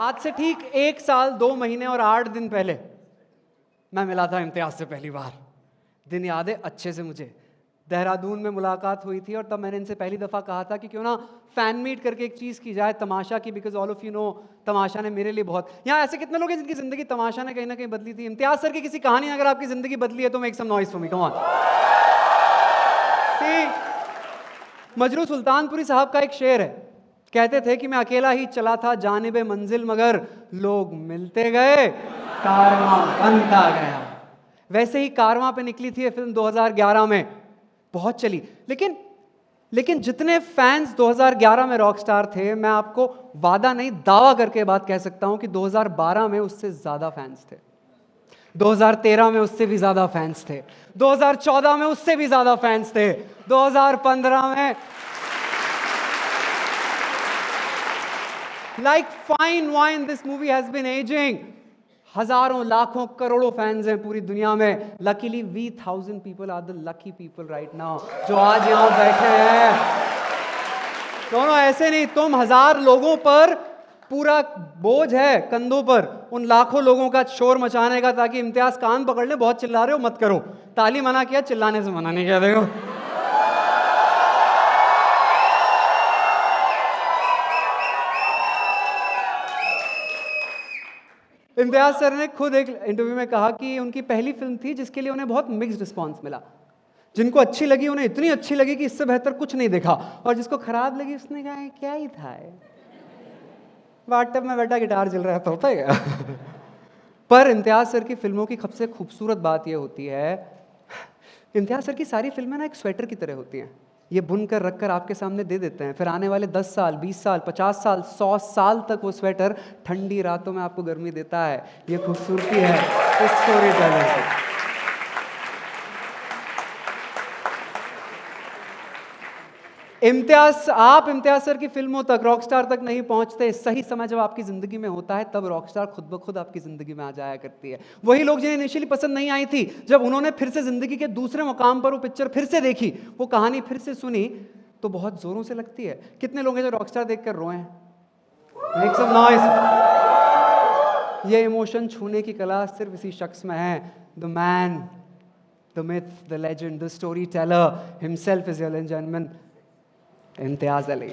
आज से ठीक 1 साल 2 महीने और 8 दिन पहले मैं मिला था इम्तियाज से पहली बार। दिन याद है अच्छे से मुझे। देहरादून में मुलाकात हुई थी और तब मैंने इनसे पहली दफ़ा कहा था कि क्यों ना फैन मीट करके एक चीज़ की जाए तमाशा की, because all of you know Tamasha ने मेरे लिए बहुत, यहाँ ऐसे कितने लोग हैं जिनकी ज़िंदगी तमाशा ने कहीं ना कहीं बदली थी। इम्तियाज सर की किसी कहानी अगर आपकी ज़िंदगी बदली है तो make some noise for me, come on. Majrooh Sultanpuri साहब का एक शेर है, कहते थे कि मैं अकेला ही चला था जानिबे मंजिल मगर लोग मिलते गए कारवां बनता गया। वैसे ही कारवां पे निकली थी ये फिल्म 2011 में, बहुत चली। लेकिन जितने फैंस 2011 में रॉकस्टार थे, मैं आपको वादा नहीं दावा करके बात कह सकता हूं कि 2012 में उससे ज्यादा फैंस थे, 2013 में उससे भी ज्यादा फैंस थे, 2014 में उससे भी ज्यादा फैंस थे, 2015 में like fine wine this movie has been ageing. हजारों लाखों करोड़ों फैंस हैं पूरी दुनिया में। Luckily we 1000 people are the lucky people right now जो आज यहां बैठे हैं। दोनों ऐसे नहीं, तुम 1000 लोगों पर पूरा बोझ है कंधों पर उन लाखों लोगों का शोर मचाने का, ताकि इम्तियाज कान पकड़ ले, बहुत चिल्ला रहे हो मत करो। ताली मना किया, चिल्लाने से मना नहीं किया। देखो इम्तियाज सर ने खुद एक इंटरव्यू में कहा कि उनकी पहली फिल्म थी जिसके लिए उन्हें बहुत मिक्स्ड रिस्पांस मिला। जिनको अच्छी लगी उन्हें इतनी अच्छी लगी कि इससे बेहतर कुछ नहीं देखा, और जिसको खराब लगी उसने कहा क्या ही था, वाटअप में बैठा गिटार चल रहा था, होता है। पर इम्तियाज सर की फिल्मों की सबसे खूबसूरत बात यह होती है, इम्तियाज सर की सारी फिल्में ना एक स्वेटर की तरह होती हैं। ये बुन कर रख कर आपके सामने दे देते हैं, फिर आने वाले 10 साल 20 साल 50 साल 100 साल तक वो स्वेटर ठंडी रातों में आपको गर्मी देता है। ये खूबसूरती है इस स्टोरी टेलर की। आप इम्तियाज सर की फिल्मों तक, रॉकस्टार तक नहीं पहुंचते। सही समय जब आपकी जिंदगी में होता है तब रॉकस्टार खुद ब खुद आपकी जिंदगी में आ जाया करती है। वही लोग जिन्हें इनिशियली पसंद नहीं आई थी, जब उन्होंने फिर से जिंदगी के दूसरे मुकाम पर वो पिक्चर फिर से देखी, वो कहानी फिर से सुनी, तो बहुत जोरों से लगती है। कितने लोग हैं जो रॉकस्टार देखकर रोए हैं? Make some noise. ये इमोशन छूने की कला सिर्फ इसी शख्स में है। The man, the myth, the legend, the storyteller himself is an gentleman, Imtiaz Ali.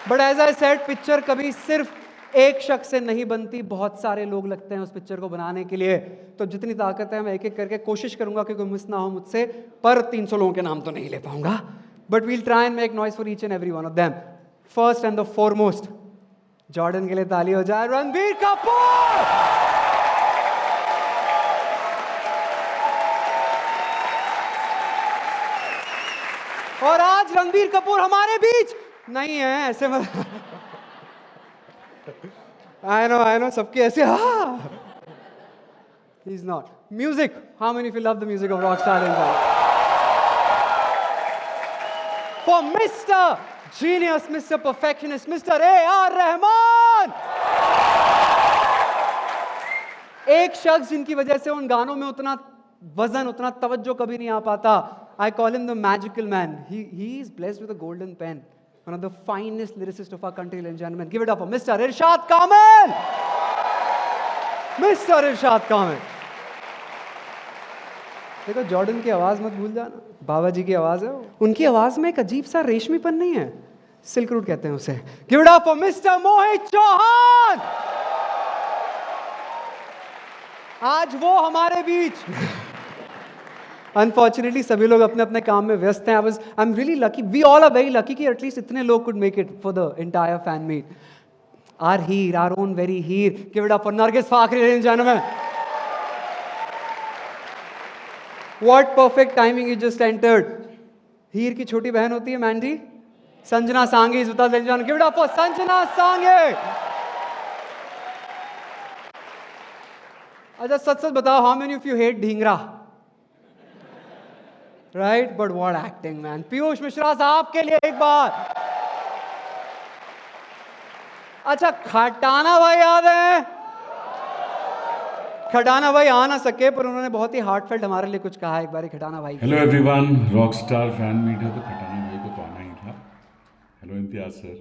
But as I said, picture कभी सिर्फ एक शख्स से नहीं बनती, बहुत सारे लोग लगते हैं उस पिक्चर को बनाने के लिए। तो जितनी ताकत है मैं एक एक करके कोशिश करूंगा कि कोई मिस ना हो मुझसे, पर 300 लोगों के नाम तो नहीं ले पाऊंगा, but we'll try and make noise for each and every one of them. First and the foremost, Jordan के लिए ताली हो जाए, रणबीर कपूर। और आज रणबीर कपूर हमारे बीच नहीं है, ऐसे मत। आई नो सबके ऐसे, हाँ, he is not. Music, how many of you love the music of Rockstar in that? For mister genius, mister perfectionist, mister AR Rahman. एक शख्स जिनकी वजह से उन गानों में उतना वजन, उतना तवज्जो कभी नहीं आ पाता। I call him the magical man. He is blessed with a golden pen. One of the finest lyricists of our country, ladies and gentlemen. Give it up for Mr. Irshad Kamil. Mr. Irshad Kamil. देखो Jordan की आवाज मत भूल जाना, बाबा जी की आवाज है वो। उनकी आवाज में एक अजीब सा रेशमीपन नहीं है, सिल्क रूट कहते हैं उसे। Give it up for Mr. Mohit Chauhan. आज वो हमारे बीच। अनफॉर्चुनेटली सभी लोग अपने अपने काम में व्यस्त हैं। I am really lucky, we all are very lucky कि एटलीस्ट इतने लोग could make it for the entire fan meet. Our Heer, our own very Heer. Give it up for Nargis Fakhri, ladies and gentleman. What perfect timing, you just entered. Heer की छोटी बहन होती है Mandy, Sanjana Sanghi is with us, ladies and gentleman. Give it up for Sanjana Sanghi. अच्छा सच सच बताओ, how many of you hate Dhingra? Right, but what acting man. Piyush Mishra साहब के लिए एक बार। अच्छा खटाना भाई याद है? खटाना भाई आ ना सके पर उन्होंने बहुत ही हार्टफेल्ट हमारे लिए कुछ कहा। एक बार खटाना भाई। Hello everyone, Rockstar fan meet है तो खटाना भाई को तो आना ही था। Hello Imtiaz sir.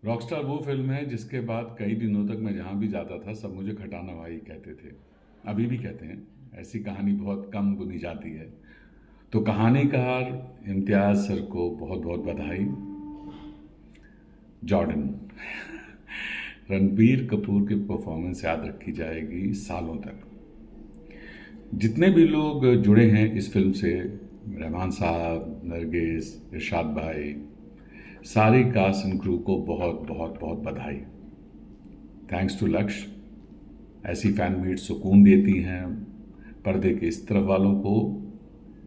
रॉकस्टार वो फिल्म है जिसके बाद कई दिनों तक मैं जहाँ भी जाता था सब मुझे खटाना भाई कहते थे, अभी भी कहते हैं। ऐसी कहानी बहुत कम बुनी जाती है, तो कहानीकार इम्तियाज़ सर को बहुत बहुत बधाई। जॉर्डन रणबीर कपूर की परफॉर्मेंस याद रखी जाएगी सालों तक। जितने भी लोग जुड़े हैं इस फिल्म से, रहमान साहब, नरगिस, इरशाद भाई, सारी कास्ट एंड क्रू को बहुत बहुत बहुत बधाई। थैंक्स टू लक्ष्य। ऐसी फैन मीट सुकून देती हैं पर्दे के इस तरफ वालों को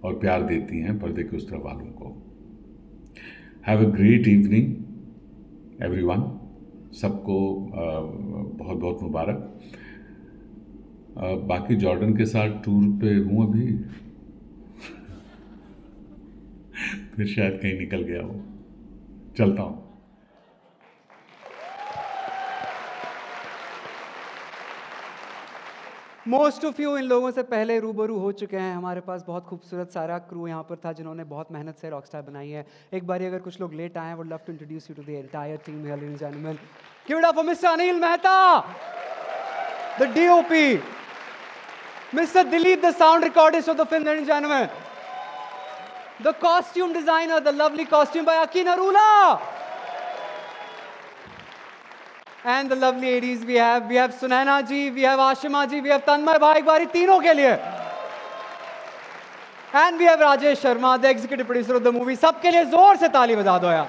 और प्यार देती हैं पर्दे के उस तरफ वालों को। Have a great evening everyone. सबको बहुत बहुत मुबारक। बाकी जॉर्डन के साथ टूर पे हूँ अभी फिर शायद कहीं निकल गया हो, चलता हूँ। मोस्ट ऑफ यू इन लोगों से पहले रूबरू हो चुके हैं। हमारे पास बहुत खूबसूरत सारा क्रू यहाँ पर था जिन्होंने बहुत मेहनत से रॉकस्टार बनाई है। एक बार अगर कुछ लोग लेट आए, would love to introduce you to the entire team here, ladies and gentleman. Give it up for mister Anil Mehta, the DOP, mister Dilip, the sound recordist of the film, ladies and gentleman, the costume designer, the lovely costume by Aki Narula, and the lovely ladies we have Sunaina ji, we have Ashima ji, we have Tanmay bhai, एक बारी तीनों के लिए, and we have Rajesh Sharma, the executive producer of the movie। सबके लिए जोर से ताली बजा दो यार।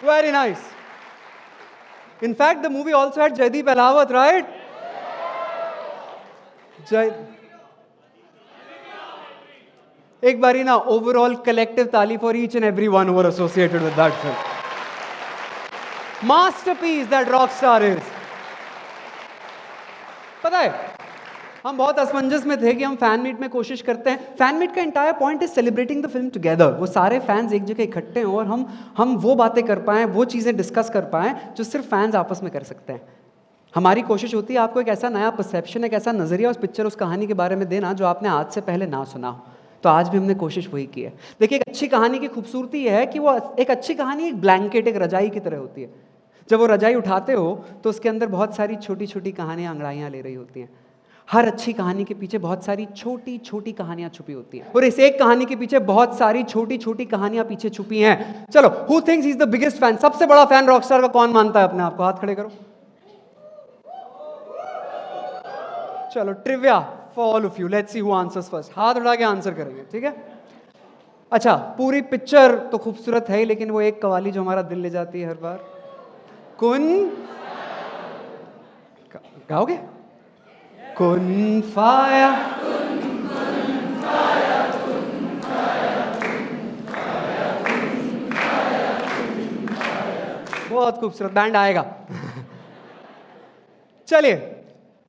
Very nice। In fact the movie also had Jaideep Ahlawat, right? एक बारी ना overall collective ताली for each and every one who were associated with that film। Masterpiece that Rockstar is. पता है हम बहुत असमंजस में थे कि हम फैन मीट में कोशिश करते हैं। फैन मीट का entire point is celebrating the film together. वो सारे फैंस एक जगह इकट्ठे हों और हम वो बातें कर पाएं, वो चीज़ें डिस्कस कर पाएं जो सिर्फ फैंस आपस में कर सकते हैं। हमारी कोशिश होती है आपको एक ऐसा नया परसेप्शन, एक ऐसा नजरिया उस पिक्चर, उस कहानी के बारे में देना जो आपने आज से पहले ना सुना हो। तो आज भी हमने कोशिश वही की है। देखिए एक अच्छी कहानी की खूबसूरती यह है कि वो एक अच्छी कहानी एक ब्लैंकेट, एक रजाई की तरह होती है। जब वो रजाई उठाते हो तो उसके अंदर बहुत सारी छोटी छोटी कहानियां अंगड़ाइयां ले रही होती हैं। हर अच्छी कहानी के पीछे बहुत सारी छोटी छोटी कहानियां छुपी होती हैं और इस एक कहानी के पीछे बहुत सारी छोटी छोटी कहानियां पीछे छुपी हैं। चलो, who thinks he is the biggest fan? सबसे बड़ा फैन रॉकस्टार का कौन मानता है अपने आप को? हाथ खड़े करो। चलो, trivia for all of you, let's see who answers first. हाथ उठा के आंसर करेंगे, ठीक है? अच्छा, पूरी पिक्चर तो खूबसूरत है लेकिन वो एक कवाली जो हमारा दिल ले जाती है हर बार, कुन गाओगे? कुन फाया, बहुत खूबसूरत, बैंड आएगा। चलिए,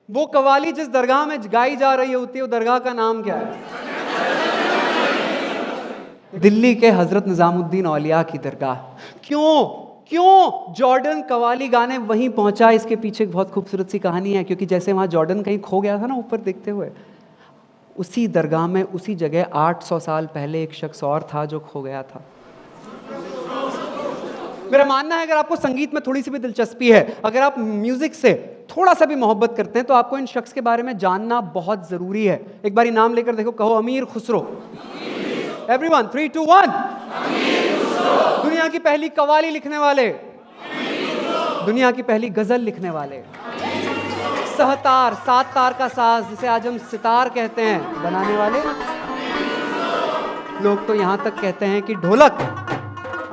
वो कवाली जिस दरगाह में गाई जा रही होती है वो दरगाह का नाम क्या है? दिल्ली के हजरत निजामुद्दीन औलिया की दरगाह। क्यों जॉर्डन कवाली गाने वहीं पहुंचा? इसके पीछे एक बहुत खूबसूरत सी कहानी है। क्योंकि जैसे वहां जॉर्डन कहीं खो गया था ना ऊपर देखते हुए, उसी दरगाह में उसी जगह 800 साल पहले एक शख्स और था जो खो गया था। मेरा मानना है अगर आपको संगीत में थोड़ी सी भी दिलचस्पी है, अगर आप म्यूजिक से थोड़ा सा भी मोहब्बत करते हैं, तो आपको इन शख्स के बारे में जानना बहुत जरूरी है। एक बारी नाम लेकर देखो, कहो अमीर खुसरो। एवरीवन, 3, 2, 1। दुनिया की पहली कवाली लिखने वाले, दुनिया की पहली गजल लिखने वाले, सहतार, 7 तार का साज जिसे आज हम सितार कहते हैं, बनाने वाले। लोग तो यहां तक कहते हैं कि ढोलक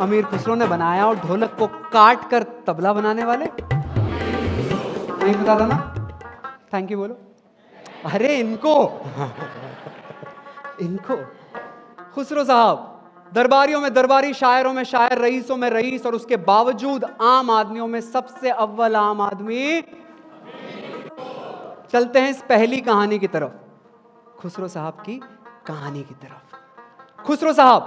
अमीर खुसरो ने बनाया और ढोलक को काट कर तबला बनाने वाले। नहीं पता था ना? थैंक यू बोलो। अरे इनको खुसरो साहब दरबारियों में दरबारी, शायरों में शायर, रईसों में रईस, और उसके बावजूद आम आदमियों में सबसे अव्वल आम आदमी। चलते हैं इस पहली कहानी की तरफ, खुसरो साहब की कहानी की तरफ। खुसरो साहब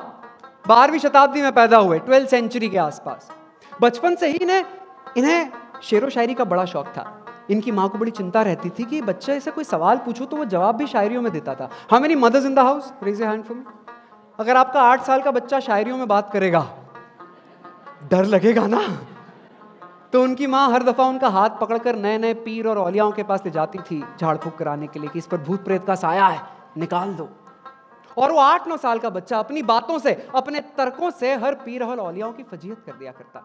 12वीं शताब्दी में पैदा हुए, 12th सेंचुरी के आसपास। बचपन से ही इन्हें शेरो शायरी का बड़ा शौक था। इनकी माँ को बड़ी चिंता रहती थी कि बच्चा ऐसे कोई सवाल पूछो तो वो जवाब भी शायरियों में देता था। How many mothers in the house? Raise your hand for me. अगर आपका 8 साल का बच्चा शायरियों में बात करेगा, डर लगेगा ना। तो उनकी माँ हर दफा उनका हाथ पकड़कर नए नए पीर और औलियाओं के पास ले जाती थी झाड़ फूक कराने के लिए कि इस पर भूत प्रेत का साया है, निकाल दो। और वो 8-9 साल का बच्चा अपनी बातों से, अपने तर्कों से हर पीर और औलियाओं की फजीहत कर दिया करता।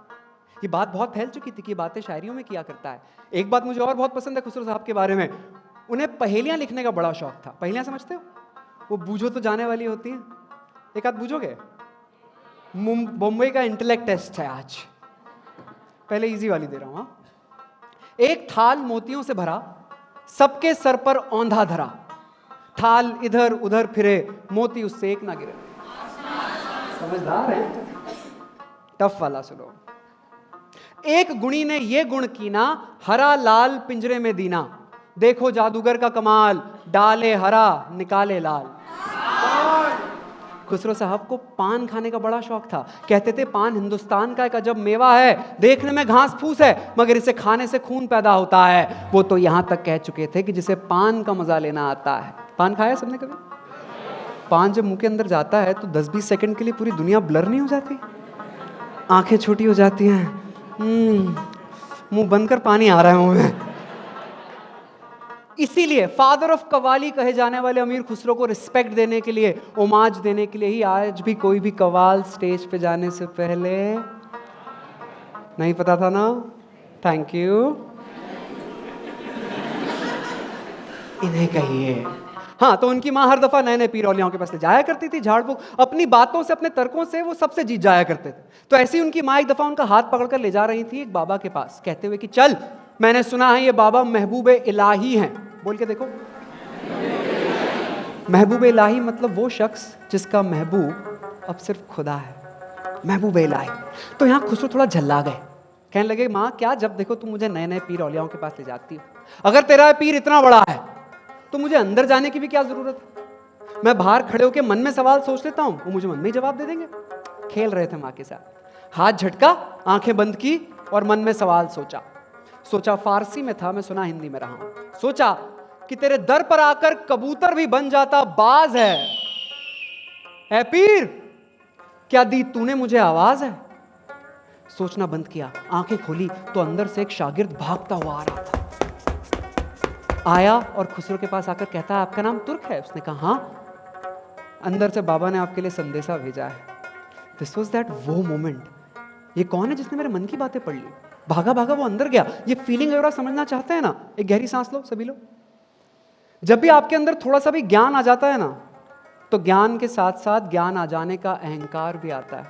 ये बात बहुत फैल चुकी थी कि बातें शायरियों में किया करता है। एक बात मुझे और बहुत पसंद है खुसरो साहब के बारे में, उन्हें पहेलियां लिखने का बड़ा शौक था। पहेलियां समझते हो? वो बूझो तो जाने वाली होती है। एक आध बूझोगे? मुंबई का इंटेलेक्ट टेस्ट है आज, पहले इजी वाली दे रहा हूं। एक थाल मोतियों से भरा, सबके सर पर औंधा धरा, थाल इधर उधर फिरे, मोती उससे एक ना गिरे। समझदार है? टफ वाला सुनो। एक गुणी ने ये गुण कीना, हरा लाल पिंजरे में दीना, देखो जादूगर का कमाल, डाले हरा निकाले लाल। खुसरो साहब को पान खाने का बड़ा शौक था। कहते थे पान हिंदुस्तान का एक अजब मेवा है, देखने में घास फूस है मगर इसे खाने से खून पैदा होता है। वो तो यहां तक कह चुके थे कि जिसे पान का मजा लेना आता है। पान खाया सबने कभी? पान जब मुंह के अंदर जाता है तो 10-20 सेकंड के लिए पूरी दुनिया ब्लर नहीं हो जाती? आंखें छोटी हो जाती हैं, मुंह बंद कर पानी आ रहा है मुंह में। इसीलिए फादर ऑफ कव्वाली कहे जाने वाले अमीर खुसरो को रिस्पेक्ट देने के लिए, ओमाज देने के लिए ही आज भी कोई भी कव्वाल स्टेज पे जाने से पहले, नहीं पता था ना? Thank you. इन्हें कहिए। हाँ, तो उनकी माँ हर दफा नए नए पीर औलियाओं के पास ले जाया करती थी झाड़ फूक, अपनी बातों से, अपने तर्कों से वो सबसे जीत जाया करते थे। तो ऐसे ही उनकी माँ एक दफा उनका हाथ पकड़कर ले जा रही थी एक बाबा के पास, कहते हुए कि चल, मैंने सुना है ये बाबा महबूब इलाही हैं। बोल के देखो। महबूब इलाही मतलब वो शख्स जिसका महबूब अब सिर्फ खुदा है। महबूब इलाही। तो यहाँ खुसरो थोड़ा झल्ला गए, कहने लगे माँ क्या जब देखो तुम मुझे नए नए पीर औलियाओं के पास ले जाती हो, अगर तेरा पीर इतना बड़ा है तो मुझे अंदर जाने की भी क्या जरूरत है? मैं बाहर खड़े होकर मन में सवाल सोच लेता हूं, वो मुझे मन में ही जवाब दे देंगे। खेल रहे थे माँ के साथ, हाथ झटका, आंखें बंद की और मन में सवाल सोचा। सोचा फारसी में था, मैं सुना हिंदी में रहा हूं। सोचा कि तेरे दर पर आकर कबूतर भी बन जाता बाज है। ऐ पीर, क्या दी तूने मुझे आवाज है? सोचना बंद किया, आंखें खोली तो अंदर से एक शागिर्द भागता हुआ आ रहा था। आया और खुसरो के पास आकर कहता है आपका नाम तुर्क है? उसने कहा हाँ। अंदर से बाबा ने आपके लिए संदेशा भेजा है। दिस वॉज दैट वो मोमेंट। ये कौन है जिसने मेरे मन की बातें पढ़ ली? भागा भागा वो अंदर गया। ये फीलिंग अगर आप समझना चाहते हैं ना, एक गहरी सांस लो सभी लोग। जब भी आपके अंदर थोड़ा सा भी ज्ञान आ जाता है ना, तो ज्ञान के साथ साथ ज्ञान आ जाने का अहंकार भी आता है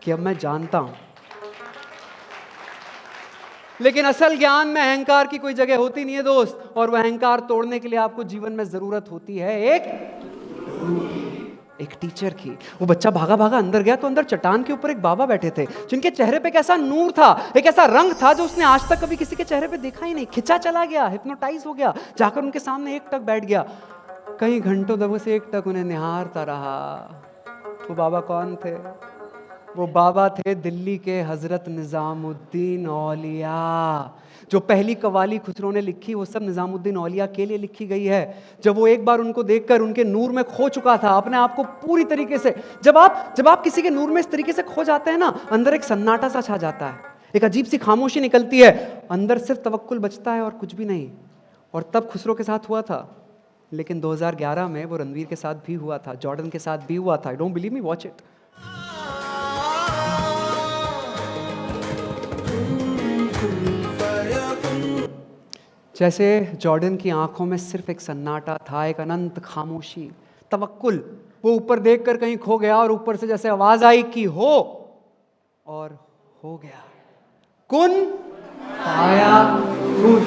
कि अब मैं जानता हूं। लेकिन असल ज्ञान में अहंकार की कोई जगह होती नहीं है दोस्त, और वह अहंकार तोड़ने के लिए आपको जीवन में जरूरत होती है एक टीचर की। वो बच्चा भागा भागा अंदर गया तो अंदर चट्टान के ऊपर एक बाबा बैठे थे, जिनके चेहरे पे एक ऐसा नूर था, एक ऐसा रंग था जो उसने आज तक कभी किसी के चेहरे पे देखा ही नहीं। खिंचा चला गया, हिप्नोटाइज हो गया, जाकर उनके सामने एक टक बैठ गया। कई घंटों तक उसे एक टक उन्हें निहारता रहा। वो बाबा कौन थे? वो बाबा थे दिल्ली के हजरत निजामुद्दीन औलिया। जो पहली कव्वाली खुसरो ने लिखी वो सब निजामुद्दीन औलिया के लिए लिखी गई है। जब वो एक बार उनको देखकर उनके नूर में खो चुका था अपने आप को पूरी तरीके से। जब आप किसी के नूर में इस तरीके से खो जाते हैं ना, अंदर एक सन्नाटा सा छा जाता है, एक अजीब सी खामोशी निकलती है, अंदर सिर्फ तवक्कुल बचता है और कुछ भी नहीं। और तब खुसरो के साथ हुआ था। लेकिन 2011 में वो रणवीर के साथ भी हुआ था, जॉर्डन के साथ भी हुआ था। Don't believe me, watch it. जैसे जॉर्डन की आंखों में सिर्फ एक सन्नाटा था, एक अनंत खामोशी, तवक्कुल। वो ऊपर देखकर कहीं खो गया और ऊपर से जैसे आवाज आई कि हो, और हो गया। कुन फाया कुन।